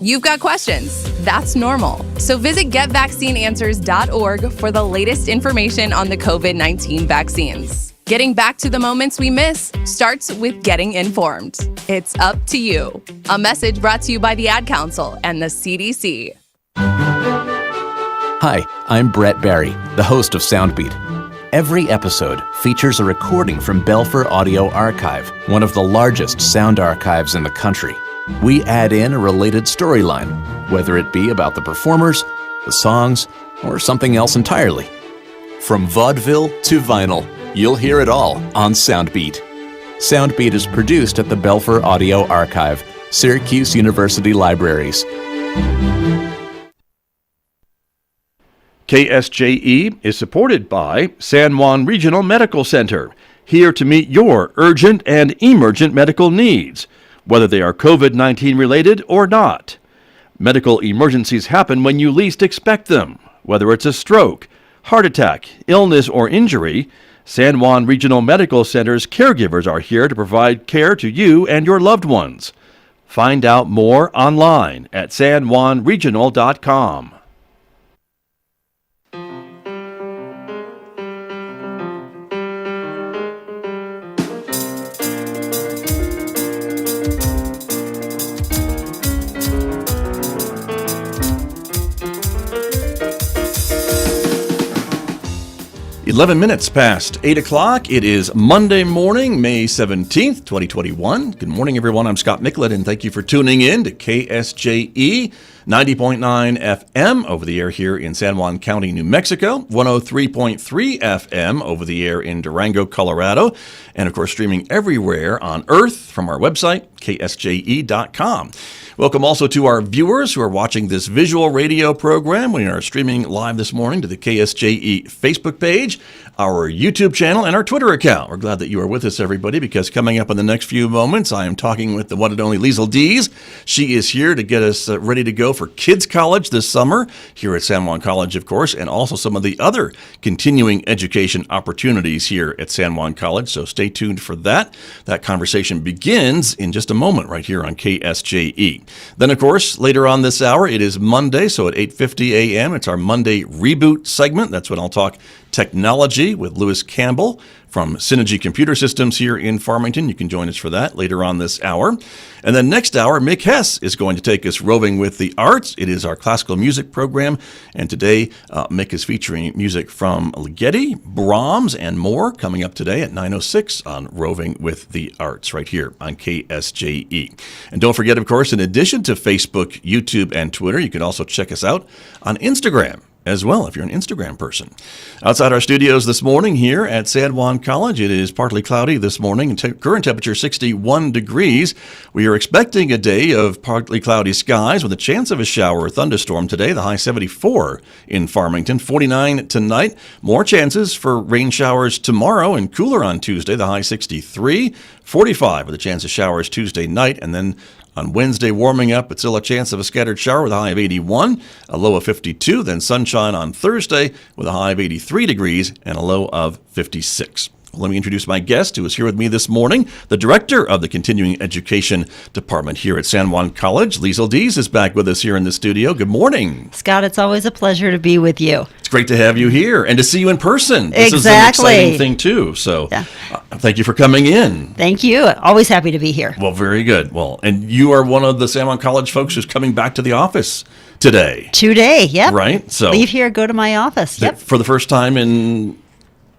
You've got questions. That's normal. So visit getvaccineanswers.org for the latest information on the COVID-19 vaccines. Getting back to the moments we miss starts with getting informed. It's up to you. A message brought to you by the Ad Council and the CDC. Hi, I'm Brett Barry, the host of Soundbeat. Every episode features a recording from Belfer Audio Archive, one of the largest sound archives in the country. We add in a related storyline, whether it be about the performers, the songs, or something else entirely. From vaudeville to vinyl, you'll hear it all on Soundbeat. Soundbeat is produced at the Belfer Audio Archive, Syracuse University Libraries. KSJE is supported by San Juan Regional Medical Center, here to meet your urgent and emergent medical needs, whether they are COVID-19 related or not. Medical emergencies happen when you least expect them, whether it's a stroke, heart attack, illness, or injury. San Juan Regional Medical Center's caregivers are here to provide care to you and your loved ones. Find out more online at sanjuanregional.com. Eleven minutes past 8 o'clock. It is Monday morning, May 17th, 2021. Good morning, everyone. I'm Scott Michlin, and thank you for tuning in to KSJE 90.9 FM over the air here in San Juan County, New Mexico, 103.3 FM over the air in Durango, Colorado, and of course streaming everywhere on Earth from our website, ksje.com. Welcome also to our viewers who are watching this visual radio program. We are streaming live this morning to the KSJE Facebook page, our YouTube channel, and our Twitter account. We're glad that you are with us, everybody, because coming up in the next few moments, I am talking with the one and only Liesl Dees. She is here to get us ready to go for Kids College this summer here at San Juan College, of course, and also some of the other continuing education opportunities here at San Juan College. So stay tuned for that. That conversation begins in just a moment right here on KSJE. Then, of course, later on this hour, it is Monday, so at 8:50 a.m., it's our Monday Reboot segment. That's when I'll talk technology with Lewis Campbell from Synergy Computer Systems here in Farmington. You can join us for that later on this hour. And then next hour, Mick Hess is going to take us roving with the arts. It is our classical music program. And today, Mick is featuring music from Ligeti, Brahms, and more coming up today at 9:06 on Roving with the Arts right here on KSJE. And don't forget, of course, in addition to Facebook, YouTube, and Twitter, you can also check us out on Instagram as well, if you're an Instagram person. Outside our studios this morning here at San Juan College, it is partly cloudy this morning. Current temperature 61 degrees. We are expecting a day of partly cloudy skies with a chance of a shower or thunderstorm today. The high 74 in Farmington, 49 tonight. More chances for rain showers tomorrow and cooler on Tuesday. The high 63, 45 with a chance of showers Tuesday night, and then on Wednesday, warming up, but still a chance of a scattered shower with a high of 81, a low of 52. Then sunshine on Thursday with a high of 83 degrees and a low of 56. Let me introduce my guest who is here with me this morning. The director of the Continuing Education Department here at San Juan College, Liesl Dees, is back with us here in the studio. Good morning. Scott, it's always a pleasure to be with you. It's great to have you here and to see you in person. This is an exciting thing, too. So thank you for coming in. Thank you. Always happy to be here. Well, very good. Well, and you are one of the San Juan College folks who's coming back to the office today. Today, yep. Right? So leave here, go to my office. Yep. For the first time in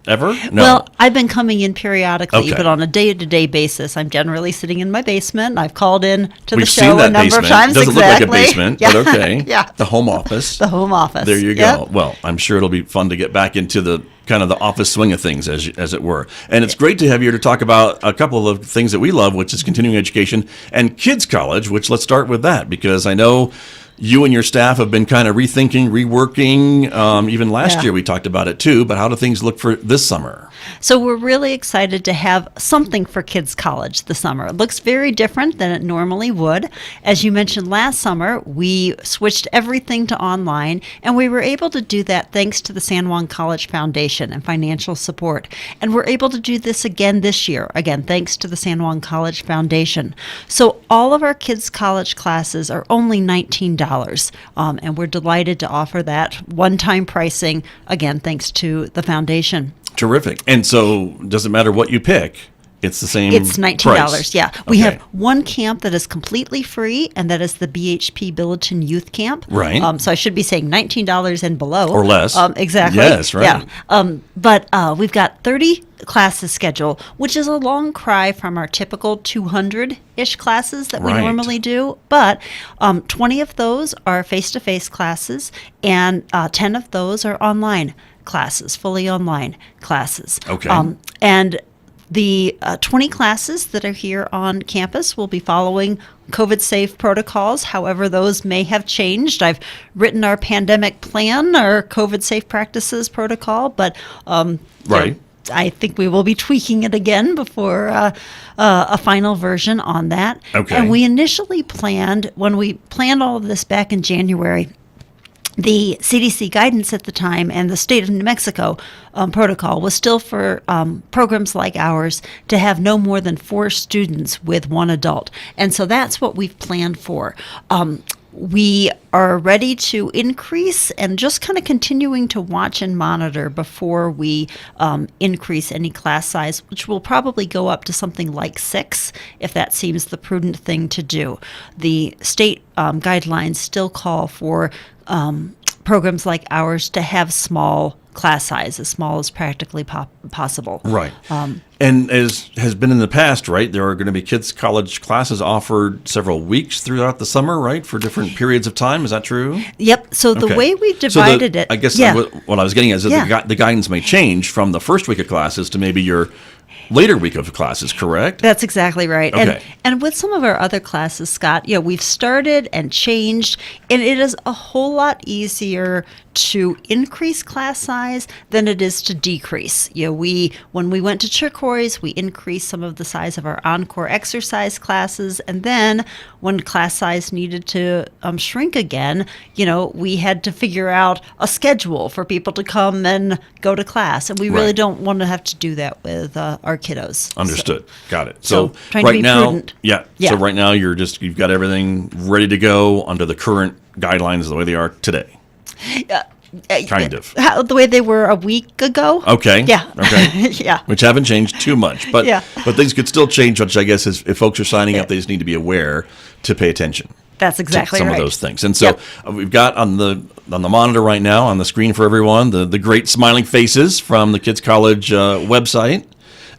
ever? No. Well, I've been coming in periodically, but on a day-to-day basis. I'm generally sitting in my basement. I've called in to the show a number of times. Doesn't look like a basement, but okay. Yeah. The home office. The home office. There you go. Yep. Well, I'm sure it'll be fun to get back into the kind of the office swing of things, as it were. And it's great to have you here to talk about a couple of things that we love, which is continuing education and Kids College, which let's start with that, because I know you and your staff have been kind of rethinking, reworking. Even last year we talked about it too, but how do things look for this summer? So we're really excited to have something for Kids College this summer. It looks very different than it normally would. As you mentioned last summer, we switched everything to online, and we were able to do that thanks to the San Juan College Foundation and financial support. And we're able to do this again this year, again, thanks to the San Juan College Foundation. So all of our Kids College classes are only $19, and we're delighted to offer that one-time pricing, again, thanks to the foundation. Terrific. And so does it matter what you pick? It's the same It's $19, price. yeah. We have one camp that is completely free, and that is the BHP Billiton Youth Camp. Right. So I should be saying $19 and below. Or less. Exactly. Yes, right. Yeah. But we've got 30 classes scheduled, which is a long cry from our typical 200-ish classes that we normally do. But 20 of those are face-to-face classes, and 10 of those are online classes, fully online classes. Okay. And the 20 classes that are here on campus will be following COVID-safe protocols. However, those may have changed. I've written our pandemic plan, our COVID-safe practices protocol, but I think we will be tweaking it again before a final version on that. Okay. And we initially planned, when we planned all of this back in January, the CDC guidance at the time and the state of New Mexico protocol was still for programs like ours to have no more than 4 students with 1 adult. And so that's what we've planned for. We are ready to increase and just kind of continuing to watch and monitor before we increase any class size, which will probably go up to something like 6 if that seems the prudent thing to do. The state guidelines still call for programs like ours to have small class size, as small as practically possible. Right. And as has been in the past, right, there are going to be kids' college classes offered several weeks throughout the summer, right, for different periods of time. Is that true? Yep. So the way we've divided it. I guess what I was getting at is that the guidance may change from the first week of classes to maybe your later week of classes, correct? That's exactly right. Okay. And with some of our other classes, Scott, we've started and changed, and it is a whole lot easier to increase class size than it is to decrease. When we went to turquoise, we increased some of the size of our encore exercise classes, and then when class size needed to shrink again, we had to figure out a schedule for people to come and go to class, and we really don't want to have to do that with our kiddos. Understood. Got it. So trying to be prudent. So right now you've got everything ready to go under the current guidelines the way they are today. Kind of. The way they were a week ago. Okay. Yeah. Okay. Yeah. Which haven't changed too much, but things could still change. Which I guess is if folks are signing up, they just need to be aware to pay attention. That's exactly to some of those things. And so we've got on the monitor right now on the screen for everyone the great smiling faces from the Kids College website.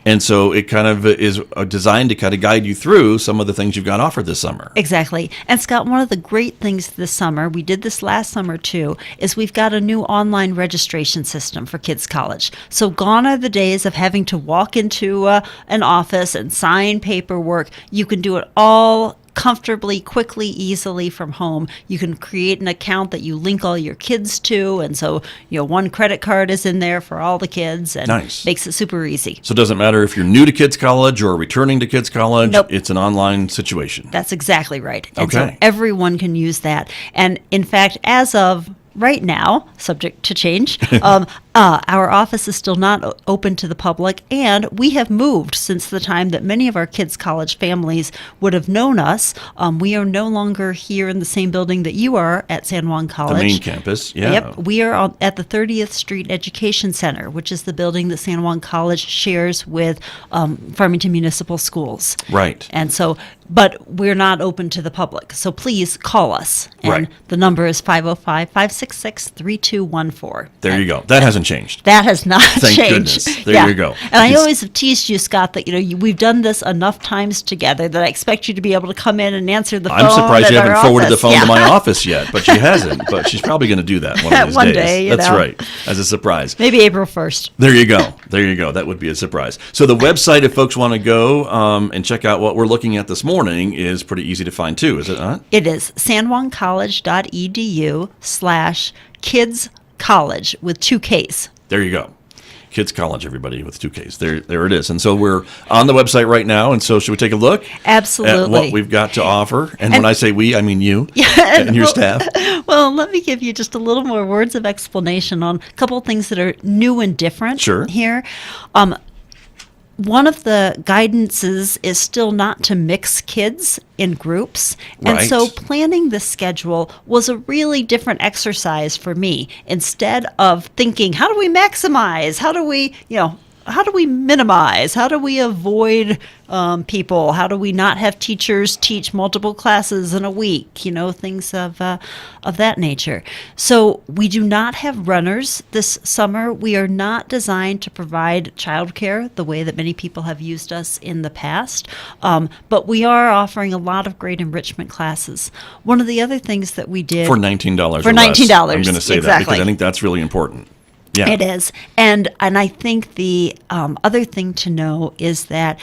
And so it kind of is designed to kind of guide you through some of the things you've got offered this summer. Exactly. And Scott, one of the great things this summer, we did this last summer too, is we've got a new online registration system for Kids College. So gone are the days of having to walk into an office and sign paperwork. You can do it all comfortably, quickly, easily from home. You can create an account that you link all your kids to, and so one credit card is in there for all the kids, and makes it super easy. So it doesn't matter if you're new to Kids College or returning to Kids College. Nope. It's an online situation. That's exactly right. And so everyone can use that. And in fact, as of right now, subject to change, our office is still not open to the public, and we have moved since the time that many of our Kids College families would have known us. We are no longer here in the same building that you are at San Juan College. The main campus, yeah. Yep. We are at the 30th Street Education Center, which is the building that San Juan College shares with Farmington Municipal Schools. Right. And so, but we're not open to the public. So please call us. And the number is 505-566-3214. There you go. That hasn't hasn't changed. That has not Thank changed. goodness. There you go. And I always have teased you, Scott, that we've done this enough times together that I expect you to be able to come in and answer the phone. I'm surprised you haven't forwarded the phone to my office. office yet, but she hasn't. But she's probably going to do that one of these One days. day, That's right, as a surprise. Maybe April 1st. There you go. There you go. That would be a surprise. So the website, if folks want to go and check out what we're looking at this morning, is pretty easy to find too, is it not? It is sanjuancollege.edu/kidscollege with 2 Ks. There you go. Kids College, everybody, with 2 Ks. There it is. And so we're on the website right now. And so should we take a look Absolutely. at what we've got to offer? And when I say we, I mean you and your staff. Well, let me give you just a little more words of explanation on a couple of things that are new and different here. One of the guidances is still not to mix kids in groups. And Right. so planning the schedule was a really different exercise for me. Instead of thinking, how do we maximize? How do we minimize? How do we avoid people? How do we not have teachers teach multiple classes in a week? Things of that nature. So we do not have runners this summer. We are not designed to provide childcare the way that many people have used us in the past. But we are offering a lot of great enrichment classes. One of the other things that we did For $19 For or less. $19, I'm going to say that exactly. because I think that's really important. Yeah. It is. And I think the other thing to know is that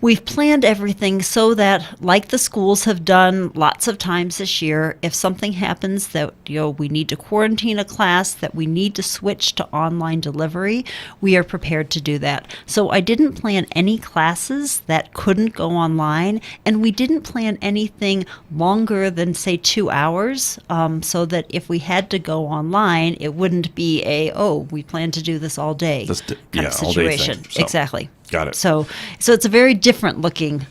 we've planned everything so that, like the schools have done lots of times this year, if something happens that we need to quarantine a class, that we need to switch to online delivery, we are prepared to do that. So I didn't plan any classes that couldn't go online, and we didn't plan anything longer than, say, 2 hours, so that if we had to go online, it wouldn't be we plan to do this all day kind of all day situation. thing. So, Exactly. Got it. So it's a very different looking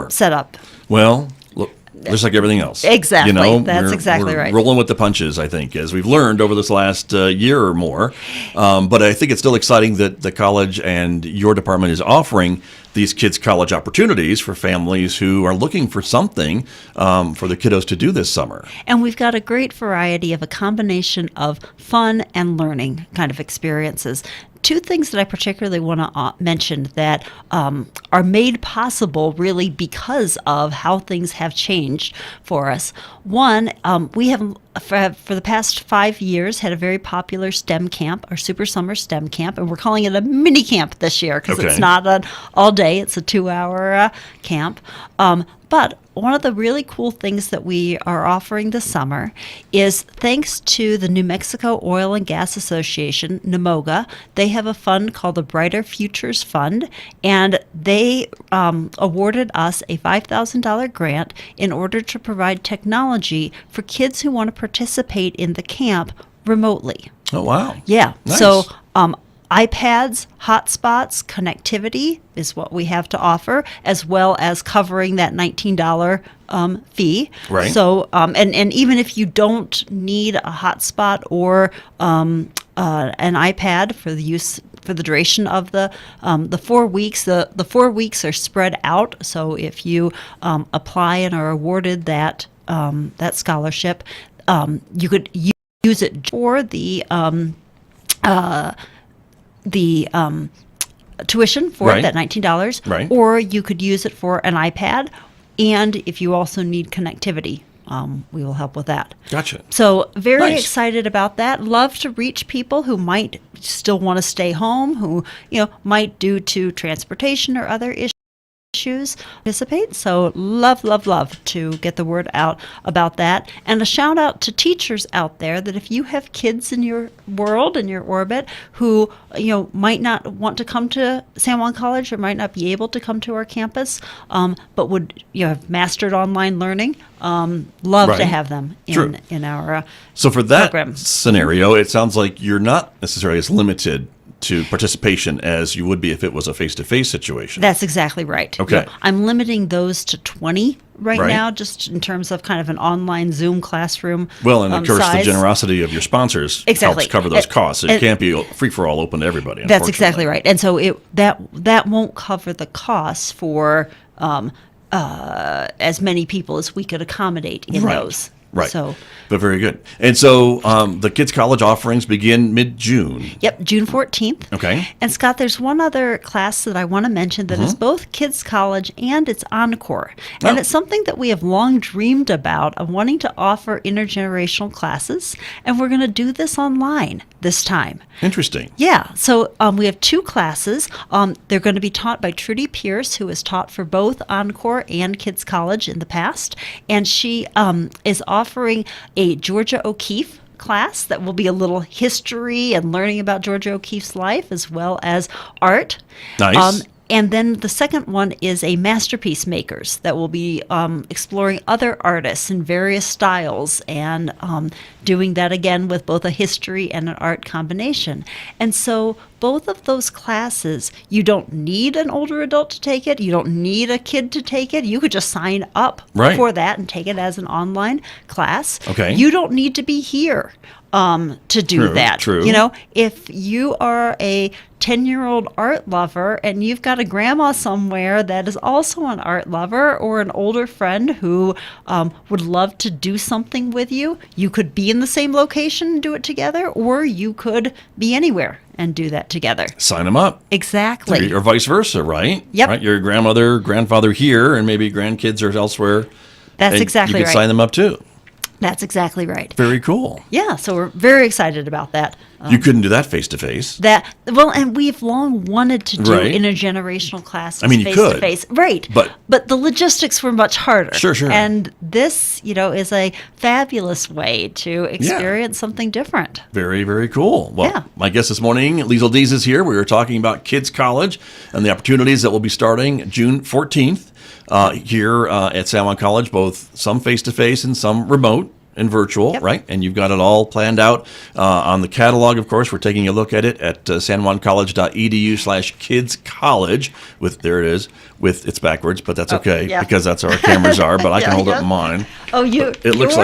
setup. Well, look, just like everything else. Exactly. That's exactly we're right. Rolling with the punches, I think, as we've learned over this last year or more. But I think it's still exciting that the college and your department is offering these kids' college opportunities for families who are looking for something for the kiddos to do this summer. And we've got a great variety of a combination of fun and learning kind of experiences. 2 things that I particularly want to mention that are made possible really because of how things have changed for us. One, we have for the past 5 years had a very popular STEM camp, our Super Summer STEM camp, and we're calling it a mini camp this year because it's not an all day, it's a 2-hour camp. But one of the really cool things that we are offering this summer is, thanks to the New Mexico Oil and Gas Association, NMOGA, they have a fund called the Brighter Futures Fund, and they awarded us a $5,000 grant in order to provide technology for kids who want to participate in the camp remotely. Oh, wow. Yeah. Nice. So iPads, hotspots, connectivity is what we have to offer, as well as covering that $19 fee. Right. So, and even if you don't need a hotspot or an iPad for the use for the duration of the 4 weeks, the 4 weeks are spread out. So if you apply and are awarded that scholarship, you could use it for the tuition for Right. that $19, Right. or you could use it for an iPad, and if you also need connectivity, we will help with that. Gotcha. So very Nice. excited about that. Love to reach people who might still want to stay home, who might, due to transportation or other issues, participate. So love to get the word out about that. And a shout out to teachers out there that if you have kids in your world, in your orbit, who might not want to come to San Juan College or might not be able to come to our campus, but would have mastered online learning, love Right. to have them True. in our So for that program. scenario, it sounds like you're not necessarily as limited to participation as you would be if it was a face-to-face situation. That's exactly right. Okay. I'm limiting those to 20 right Right. now, just in terms of kind of an online Zoom classroom. Well, and of course, size. the generosity of your sponsors Exactly. helps cover those costs. It And- can't be free-for-all open to everybody. That's exactly unfortunately. right. And so that won't cover the costs for as many people as we could accommodate in Right. those. Right. So, but very good. And so the Kids College offerings begin mid-June. yep, June 14th. Okay. And Scott, there's one other class that I want to mention that is both Kids College and it's Encore. And Oh. it's something that we have long dreamed about, of wanting to offer intergenerational classes. And we're going to do this online this time. Interesting. Yeah, so we have two classes. They're going to be taught by Trudy Pierce, who has taught for both Encore and Kids College in the past. And she is offering a Georgia O'Keeffe class that will be a little history and learning about Georgia O'Keeffe's life as well as art. Nice. And then the second one is a masterpiece makers that will be exploring other artists in various styles and doing that again with both a history and an art combination. And so both of those classes, you don't need an older adult to take it. You don't need a kid to take it. You could just sign up Right. for that and take it as an online class. Okay. You don't need to be here to do True, that. true. You know, if you are a 10-year-old art lover and you've got a grandma somewhere that is also an art lover or an older friend who would love to do something with you, you could be in the same location and do it together, or you could be anywhere and do that together. Sign them up. Exactly. Or vice versa, right? Yep. Right? Your grandmother, grandfather here, and maybe grandkids are elsewhere. That's and exactly you could right. sign them up too. That's exactly right. Very cool. Yeah, so we're very excited about that. You couldn't do that face to face. And we've long wanted to do Right. intergenerational classes I mean, you face could. to face. Right. But the logistics were much harder. Sure. And this, is a fabulous way to experience something different. Very, very cool. Well, Yeah. my guest this morning, Liesl Dees, is here. We were talking about Kids College and the opportunities that will be starting June 14th here at San Juan College, both some face-to-face and some remote and virtual, Yep. right? And you've got it all planned out on the catalog, of course. We're taking a look at it at sanjuancollege.edu/kidscollege there it is, it's backwards, but that's okay yeah. because that's how our cameras are, but I can Yeah, hold yeah. up mine. Oh, you're right. It looks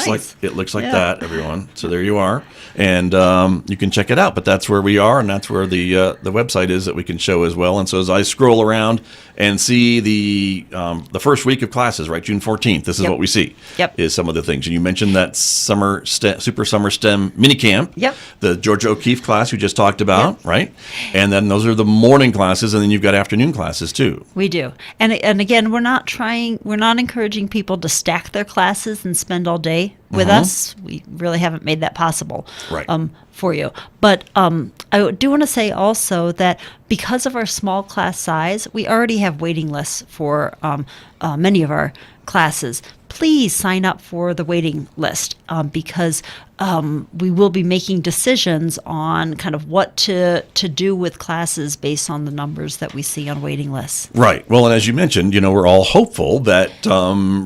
Nice. like Yeah. that, everyone. So there you are, and you can check it out. But that's where we are, and that's where the website is that we can show as well. And so as I scroll around and see the first week of classes, right, June 14th, this is Yep. what we see. Yep. Is some of the things, and you mentioned that super summer STEM mini camp. Yep. The Georgia O'Keeffe class we just talked about, Yep. right? And then those are the morning classes, and then you've got afternoon classes too. We do. And again, we're not encouraging people to stack their classes and spend all day with us. We really haven't made that possible Right. for you. But I do want to say also that because of our small class size, we already have waiting lists for many of our classes. Please sign up for the waiting list because we will be making decisions on kind of what to do with classes based on the numbers that we see on waiting lists. Right. Well, and as you mentioned, we're all hopeful that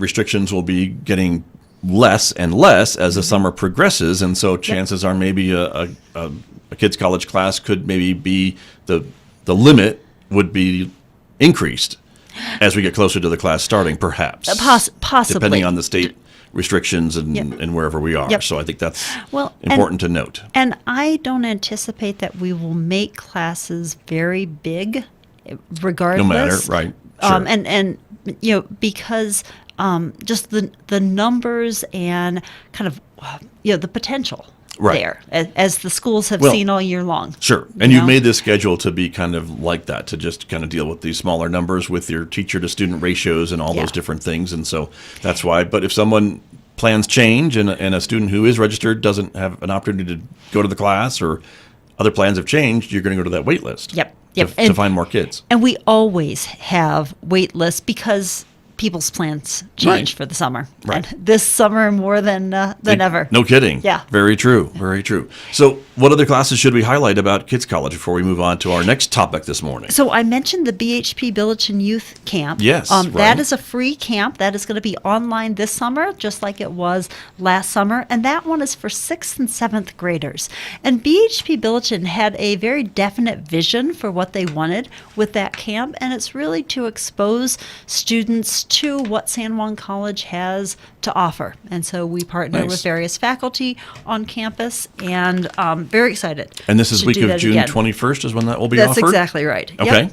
restrictions will be getting less and less as the summer progresses, and so chances are maybe a kids college class could maybe be the limit would be increased as we get closer to the class starting, perhaps. Possibly. Depending on the state restrictions and wherever we are. Yep. So I think that's Well, important to note. And I don't anticipate that we will make classes very big, regardless. No matter, right? Sure. And because just the numbers and kind of the potential Right. there, as the schools have Well, seen all year long. Sure. And you've know? made this schedule to be kind of like that, to just kind of deal with these smaller numbers with your teacher to student ratios and all Yeah. those different things. And so that's why. But if someone plans change and a student who is registered doesn't have an opportunity to go to the class or other plans have changed, you're going to go to that wait list. Yep. To find more kids. And we always have wait lists because people's plans change Right. for the summer. Right. And this summer more than ever. No kidding. Yeah. Very true. Very true. So what other classes should we highlight about Kids College before we move on to our next topic this morning? So I mentioned the BHP Billiton Youth Camp. Yes, right. That is a free camp. That is going to be online this summer, just like it was last summer. And that one is for 6th and 7th graders. And BHP Billiton had a very definite vision for what they wanted with that camp. And it's really to expose students to what San Juan College has to offer. And so we partner Nice. with various faculty on campus and very excited. And this is to week do of that June again. 21st is when that will be That's offered? exactly right. Yep. Okay,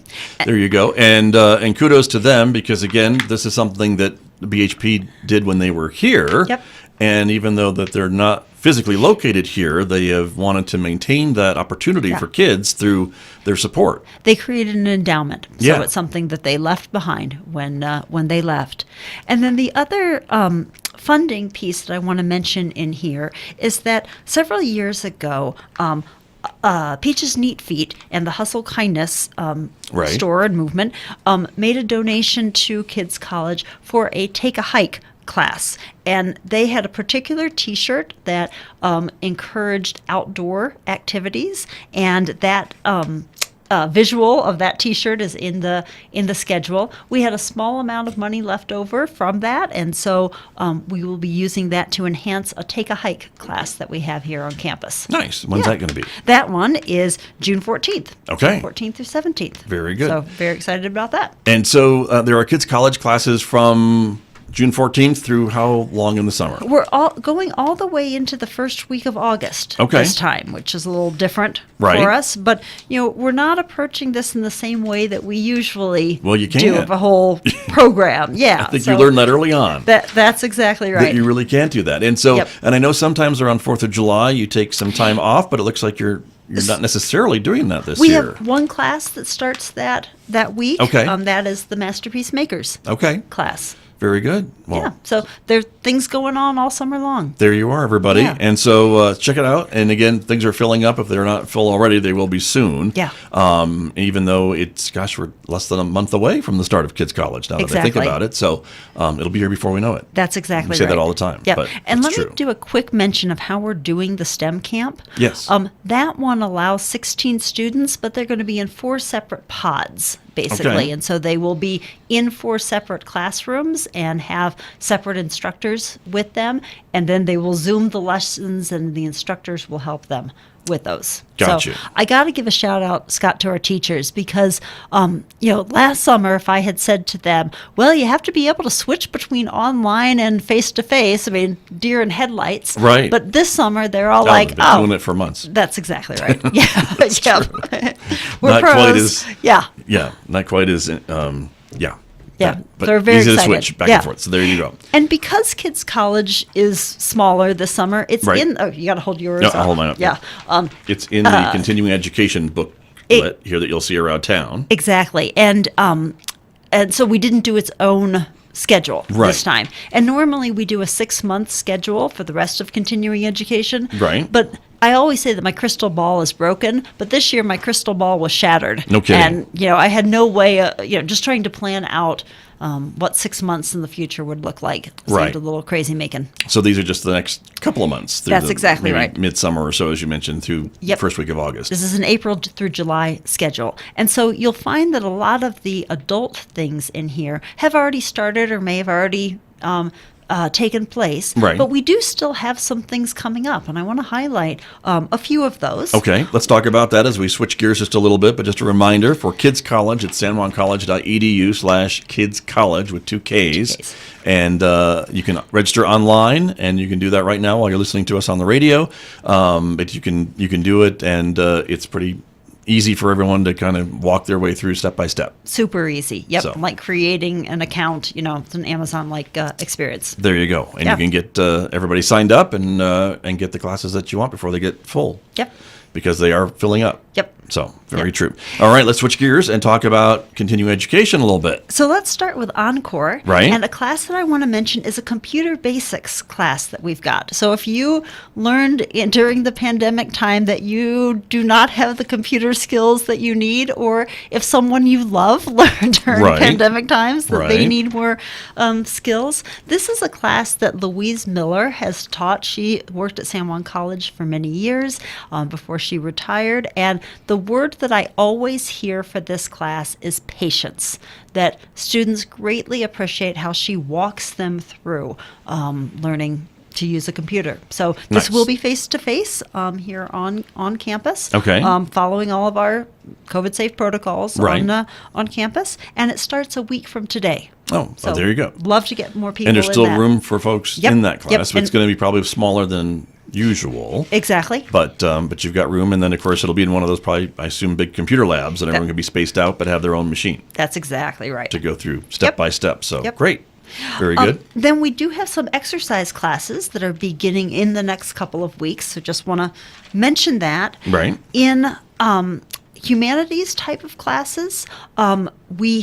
there you go. And kudos to them because, again, this is something that the BHP did when they were here. Yep. And even though that they're not physically located here, they have wanted to maintain that opportunity for kids through their support. They created an endowment, so Yeah. it's something that they left behind when they left. And then the other funding piece that I want to mention in here is that several years ago, Peaches Neat Feet and the Hustle Kindness store and movement made a donation to Kids College for a Take a Hike class, and they had a particular T-shirt that encouraged outdoor activities, and that visual of that T-shirt is in the schedule. We had a small amount of money left over from that, and so we will be using that to enhance a Take a Hike class that we have here on campus. Nice. When's that going to be? That one is June 14th. Okay. 14th through 17th. Very good. So very excited about that. And so there are Kids College classes from June 14th through how long in the summer? We're going all the way into the first week of August this time, which is a little different for us. But, we're not approaching this in the same way that we usually do of a whole program. Yeah. I think you learned that early on. That's exactly right. That you really can't do that. And so, and I know sometimes around 4th of July you take some time off, but it looks like you're not necessarily doing that this year. We have one class that starts that week. Okay. That is the Masterpiece Makers class. Very good. Well, yeah, so there are things going on all summer long. There you are, everybody. Yeah. And so check it out. And again, things are filling up. If they're not full already, they will be soon. Yeah. Even though we're less than a month away from the start of Kids College now that I think about it. So it'll be here before we know it. That's exactly right. We say that all the time. Yeah. But and let true. me do a quick mention of how we're doing the STEM camp. Yes. That one allows 16 students, but they're going to be in 4 separate pods, basically. Okay. And so they will be in 4 separate classrooms and have separate instructors with them. And then they will Zoom the lessons and the instructors will help them with those. Gotcha. So I got to give a shout out, Scott, to our teachers because, last summer, if I had said to them, well, you have to be able to switch between online and face-to-face, I mean, deer in headlights. Right. But this summer, they're all They've been doing it for months. That's exactly right. Yeah. We're Not pros. quite as, Yeah, not quite as, Yeah, but they're very easy excited. to switch back and forth. So there you go. And because Kids College is smaller this summer, it's in. Oh, you got to hold yours. No, up. I'll hold mine up. Yeah. It's in the continuing education booklet here that you'll see around town. Exactly, and so we didn't do its own schedule this time. And normally we do a 6-month schedule for the rest of continuing education. Right. But I always say that my crystal ball is broken, but this year my crystal ball was shattered. No kidding. And, I had no way, just trying to plan out what 6 months in the future would look like. Seemed a little crazy making. So these are just the next couple of months. That's exactly right. Midsummer or so, as you mentioned, through the first week of August. This is an April through July schedule. And so you'll find that a lot of the adult things in here have already started or may have already taken place. Right. But we do still have some things coming up, and I want to highlight a few of those. Okay, let's talk about that as we switch gears just a little bit. But just a reminder, for Kids College, it's sanjuancollege.edu/kidscollege with 2 Ks. And you can register online, and you can do that right now while you're listening to us on the radio. But you can do it, and it's pretty easy for everyone to kind of walk their way through step by step. Super easy. Yep. So. Like creating an account, it's an Amazon-like experience. There you go. And you can get everybody signed up and get the classes that you want before they get full. Yep. Because they are filling up. Yep. So, very true. All right, let's switch gears and talk about continuing education a little bit. So let's start with Encore. Right. And a class that I want to mention is a computer basics class that we've got. So if you learned during the pandemic time that you do not have the computer skills that you need, or if someone you love learned during pandemic times that they need more skills, this is a class that Louise Miller has taught. She worked at San Juan College for many years before she retired. And the word that I always hear for this class is patience, that students greatly appreciate how she walks them through learning to use a computer. So this will be face-to-face here on campus, following all of our COVID-safe protocols on campus, and it starts a week from today. Oh, there you go. Love to get more people and there's in still that. room for folks in that class, but it's going to be probably smaller than usual. Exactly. But you've got room, and then, of course, it'll be in one of those probably, I assume, big computer labs, and everyone can be spaced out but have their own machine. That's exactly right. To go through step by step. So, great. Very good. Then we do have some exercise classes that are beginning in the next couple of weeks. So just want to mention that. Right. In humanities type of classes, we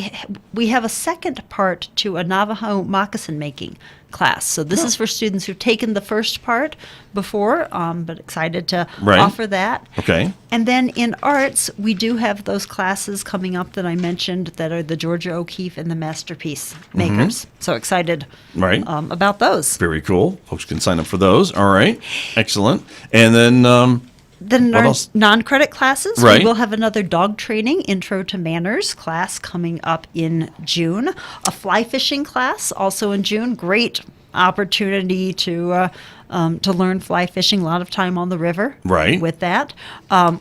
have a second part to a Navajo moccasin making class. So this is for students who've taken the first part before, but excited to offer that. Okay. And then in arts, we do have those classes coming up that I mentioned that are the Georgia O'Keeffe and the Masterpiece Makers. So excited about those. Very cool. Folks can sign up for those. All right. Excellent. And then in what our else? non-credit classes, Right. we will have another dog training, Intro to Manners class coming up in June. A fly fishing class also in June. Great opportunity to learn fly fishing. A lot of time on the river. Right. With that,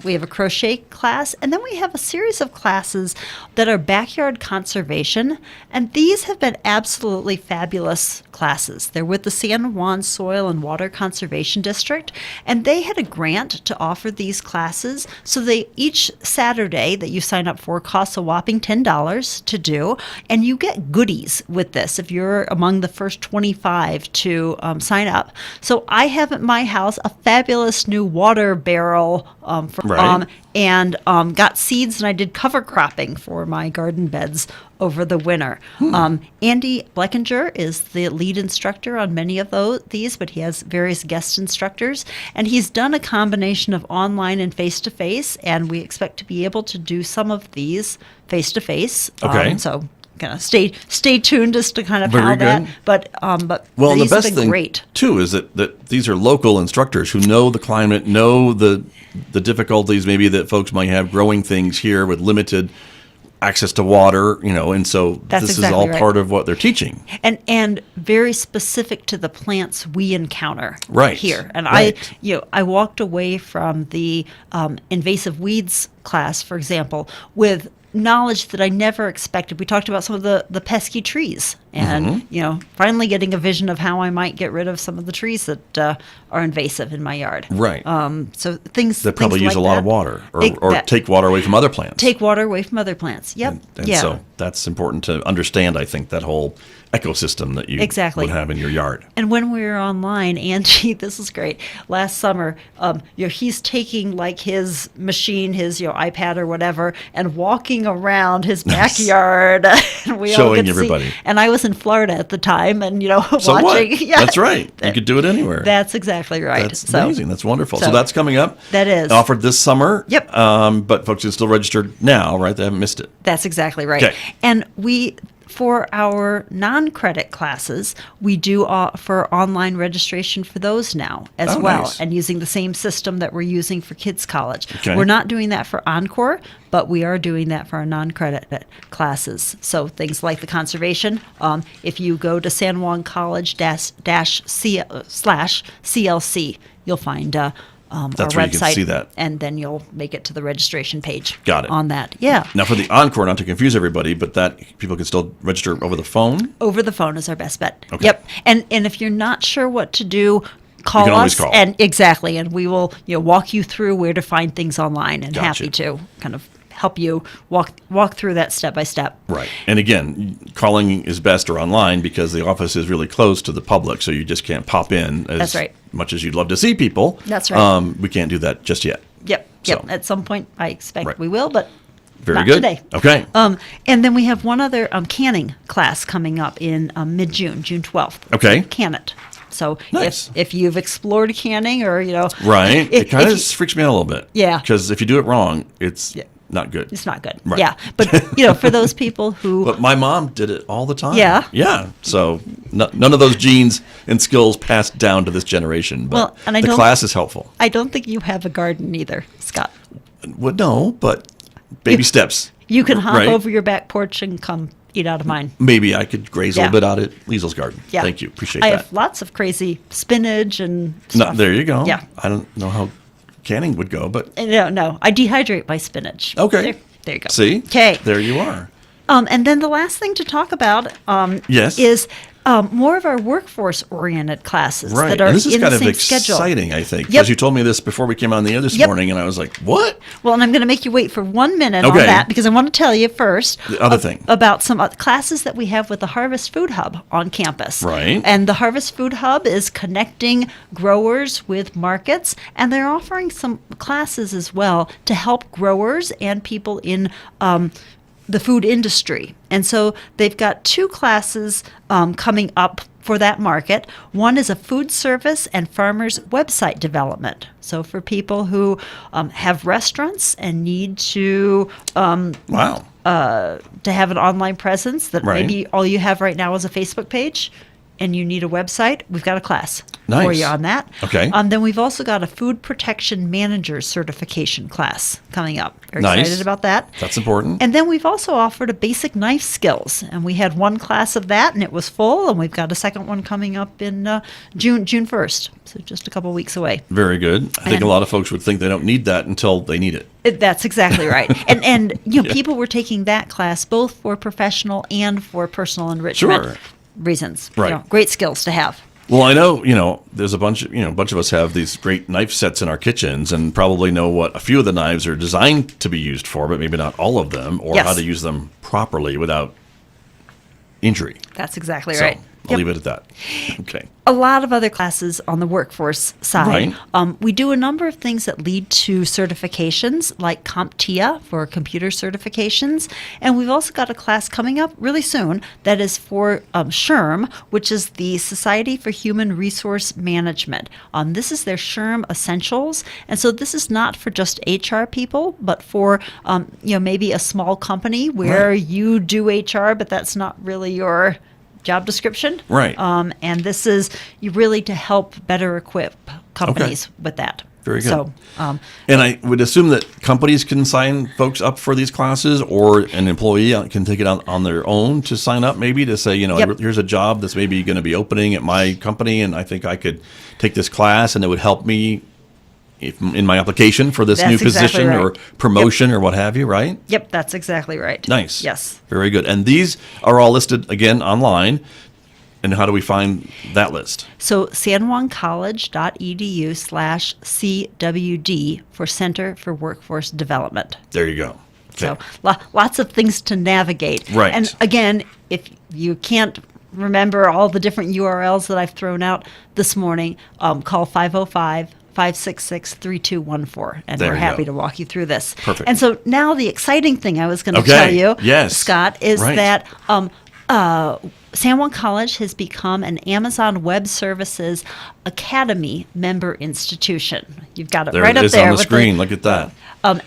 we have a crochet class, and then we have a series of classes that are backyard conservation, and these have been absolutely fabulous classes. They're with the San Juan Soil and Water Conservation District, and they had a grant to offer these classes. So they each Saturday that you sign up for costs a whopping $10 to do, and you get goodies with this if you're among the first 25 to sign up. So I have at my house a fabulous new water barrel and got seeds, and I did cover cropping for my garden beds over the winter. Andy Bleckinger is the lead instructor on many of these, but he has various guest instructors, and he's done a combination of online and face-to-face, and we expect to be able to do some of these face-to-face. Okay. So kind of stay tuned as to kind of Very how good. that. But Well, these the best have been thing great. too is that these are local instructors who know the climate, know the difficulties maybe that folks might have growing things here with limited access to water, and so That's this exactly is all right. part of what they're teaching. And very specific to the plants we encounter here. And Right. I walked away from the invasive weeds class, for example, with knowledge that I never expected. We talked about some of the pesky trees, and finally getting a vision of how I might get rid of some of the trees that are invasive in my yard. Right. So things That probably things use a like lot that. of water, or take water away from other plants. Take water away from other plants. Yep. And so that's important to understand, I think, that whole ecosystem that you would have in your yard. And when we were online, Angie, this is great. Last summer, he's taking like his machine, his iPad or whatever, and walking around his backyard. And we all Showing could everybody. See. And I was in Florida at the time, and So watching. what? Yeah, That's right. You could do it anywhere. That's exactly right. That's amazing. That's wonderful. So that's coming up. That is offered this summer. Yep. But folks can still register now, right? They haven't missed it. That's exactly right. Okay. And for our non-credit classes, we do offer online registration for those now as well, nice. and using the same system that we're using for Kids College. Okay. We're not doing that for Encore, but we are doing that for our non-credit classes. So things like the conservation, if you go to San Juan College /CLC, you'll find That's our where you website, can see that. and then you'll make it to the registration page. Got it. On that. Yeah. Now for the Encore, not to confuse everybody, but that people can still register over the phone. Over the phone is our best bet. Okay. Yep. And if you're not sure what to do, call can us. always call. And we will walk you through where to find things online, and Gotcha. happy to kind of help you walk through that step by step. Right. And again, calling is best or online because the office is really close to the public, so you just can't pop in as That's right. much as you'd love to see people. That's right. We can't do that just yet. Yep. So- At some point, I expect Right. we will, but Very not good. today. Okay. And then we have one other canning class coming up in mid-June, June 12th. Okay. Can it. So Nice. if you've explored canning, or Right. if- It kind if of freaks me out a little bit. Yeah. Because if you do it wrong, it's not good. it's not good. Right. Yeah. But for those people who But my mom did it all the time. Yeah? Yeah. So none of those genes and skills passed down to this generation. But Well, and I the don't- class is helpful. I don't think you have a garden either, Scott. Well, no, but baby steps. You can hop Right. over your back porch and come eat out of mine. Maybe I could graze a Yeah. little bit out at Liesl's garden. Yeah. Thank you. Appreciate I that. have lots of crazy spinach and No, stuff. there you go. Yeah. I don't know how canning would go, but No. I dehydrate my spinach. okay. There you go. See? Okay. There you are. And then the last thing to talk about Yes. is More of our workforce-oriented classes Right. that are And this is in kind the of same schedule. exciting, I think, Yep. because you told me this before we came on the air this Yep. morning, and I was like, what? Well, and I'm going to make you wait for 1 minute on Okay. that because I want to tell you first The other thing. about some classes that we have with the Harvest Food Hub on campus. Right. And the Harvest Food Hub is connecting growers with markets, and they're offering some classes as well to help growers and people in the food industry. And so they've got 2 classes coming up for that market. One is a food service and farmers website development. So for people who have restaurants and need to Wow. to have an online presence that Right. maybe all you have right now is a Facebook page and you need a website, we've got a class for Nice. you on that. Okay. Then we've also got a food protection manager certification class coming up. Very Nice. excited about that. That's important. And then we've also offered a basic knife skills, and we had one class of that, and it was full, and we've got a second one coming up in June 1st, so just a couple weeks away. Very good. I think And- a lot of folks would think they don't need that until they need it. That's exactly right. And people were taking that class both for professional and for personal enrichment Sure. reasons. Right. Great skills to have. Well, I know, there's a bunch of us have these great knife sets in our kitchens and probably know what a few of the knives are designed to be used for, but maybe not all of them, or Yes. how to use them properly without injury. That's exactly So right. I'll Yep. leave it at that. Okay. A lot of other classes on the workforce side. Right. We do a number of things that lead to certifications, like CompTIA for computer certifications. And we've also got a class coming up really soon that is for SHRM, which is the Society for Human Resource Management. This is their SHRM Essentials. And so this is not for just HR people, but for maybe a small company where Right. you do HR, but that's not really your job description. Right. And this is really to help better equip companies with that. Very good. So, And I would assume that companies can sign folks up for these classes, or an employee can take it on their own to sign up, maybe to say, Yep. here's a job that's maybe going to be opening at my company, and I think I could take this class, and it would help me in my application for this That's new exactly position right. or promotion or what have you, right? yep, that's exactly right. Nice. Yes. Very good. And these are all listed, again, online. And how do we find that list? So sanjuancollege.edu/CWD for Center for Workforce Development. There you go. Okay. So lots of things to navigate. Right. And again, if you can't remember all the different URLs that I've thrown out this morning, call 505-566-3214, and There we're you happy go. to walk you through this. Perfect. And so now the exciting thing I was going to Okay. tell you, Yes. Scott, is Right. that San Juan College has become an Amazon Web Services Academy member institution. You've got it There right it up is there on the with screen. Look at that.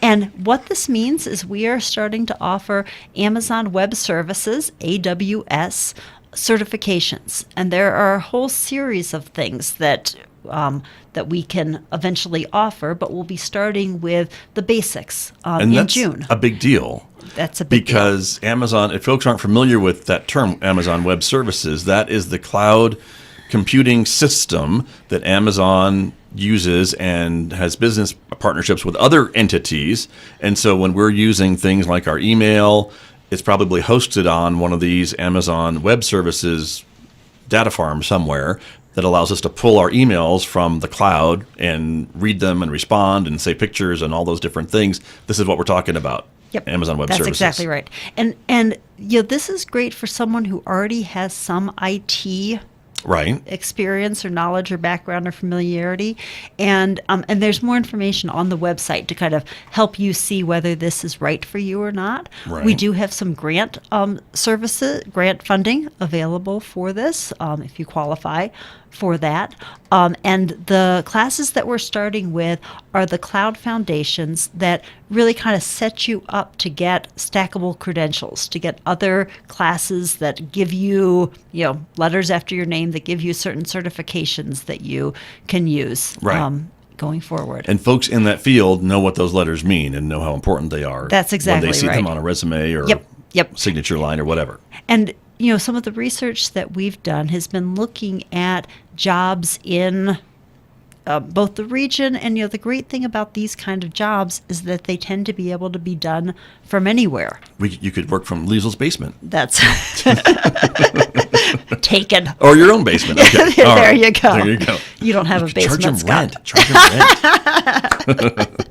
And what this means is we are starting to offer Amazon Web Services, AWS, certifications. And there are a whole series of things that we can eventually offer, but we'll be starting with the basics And in that's June. a big deal. That's a big deal. Because Amazon, if folks aren't familiar with that term, Amazon Web Services, that is the cloud computing system that Amazon uses and has business partnerships with other entities. And so when we're using things like our email, it's probably hosted on one of these Amazon Web Services data farms somewhere that allows us to pull our emails from the cloud and read them and respond and say pictures and all those different things. This is what we're talking about. Yep. Amazon Web That's Services. exactly right. And this is great for someone who already has some IT Right. experience or knowledge or background or familiarity, and there's more information on the website to kind of help you see whether this is right for you or not. Right. We do have some grant grant funding available for this if you qualify for that. And the classes that we're starting with are the cloud foundations that really kind of set you up to get stackable credentials, to get other classes that give you, letters after your name that give you certain certifications that you can use. Right. Going forward. And folks in that field know what those letters mean and know how important they are. That's exactly when they see them right. on a resume or Yep. signature line or whatever. And some of the research that we've done has been looking at jobs in both the region and, the great thing about these kind of jobs is that they tend to be able to be done from anywhere. You could work from Liesl's basement. That's taken. Or your own basement. Okay. There you go. There you go. You don't have a basement, Charge Scott. them rent.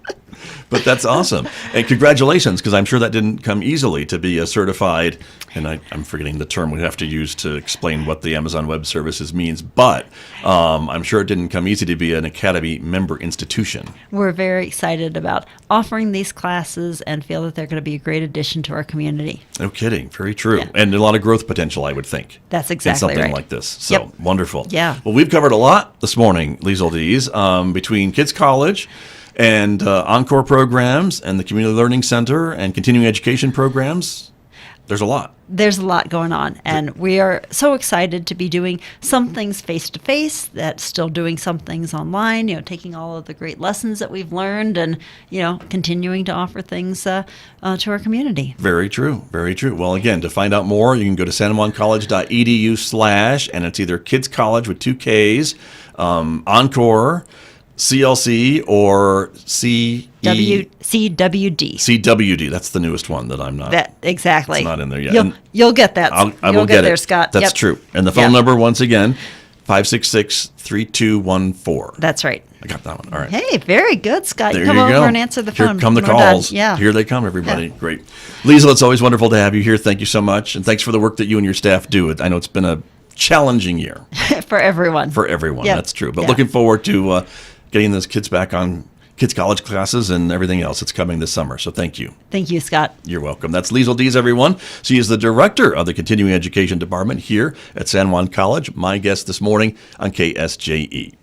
But that's awesome. And congratulations, because I'm sure that didn't come easily to be a certified, and I'm forgetting the term we have to use to explain what the Amazon Web Services means, but I'm sure it didn't come easy to be an Academy member institution. We're very excited about offering these classes and feel that they're going to be a great addition to our community. No kidding. Very true. Yeah. And a lot of growth potential, I would think. That's exactly in something right. like this. So Yep. wonderful. Yeah. Well, we've covered a lot this morning, Liesl Dees, between Kids College and Encore programs and the Community Learning Center and continuing education programs. There's a lot. There's a lot going on, and we are so excited to be doing some things face-to-face, that's still doing some things online, taking all of the great lessons that we've learned and, continuing to offer things to our community. Very true. Very true. Well, again, to find out more, you can go to sanjuancollege.edu/ and it's either Kids College with 2 Ks, Encore, CLC, or CWD. CWD. That's the newest one that I'm not. Exactly. It's not in there yet. You'll get that. I will You'll get there, it. Scott. That's Yep. true. And the phone number, once again, 566-3214. That's right. I got that one. All right. Hey, very good, Scott. There Come you over go. and answer the phone. Here come the when we're done. calls. Yeah. Here they come, everybody. Yeah. Great. Liesl, it's always wonderful to have you here. Thank you so much. And thanks for the work that you and your staff do. I know it's been a challenging year. For everyone. For everyone. Yep. That's true. But Yeah. looking forward to getting those kids back on Kids College classes and everything else that's coming this summer. So thank you. Thank you, Scott. You're welcome. That's Liesl Dees, everyone. She is the director of the Continuing Education Department here at San Juan College. My guest this morning on KSJE.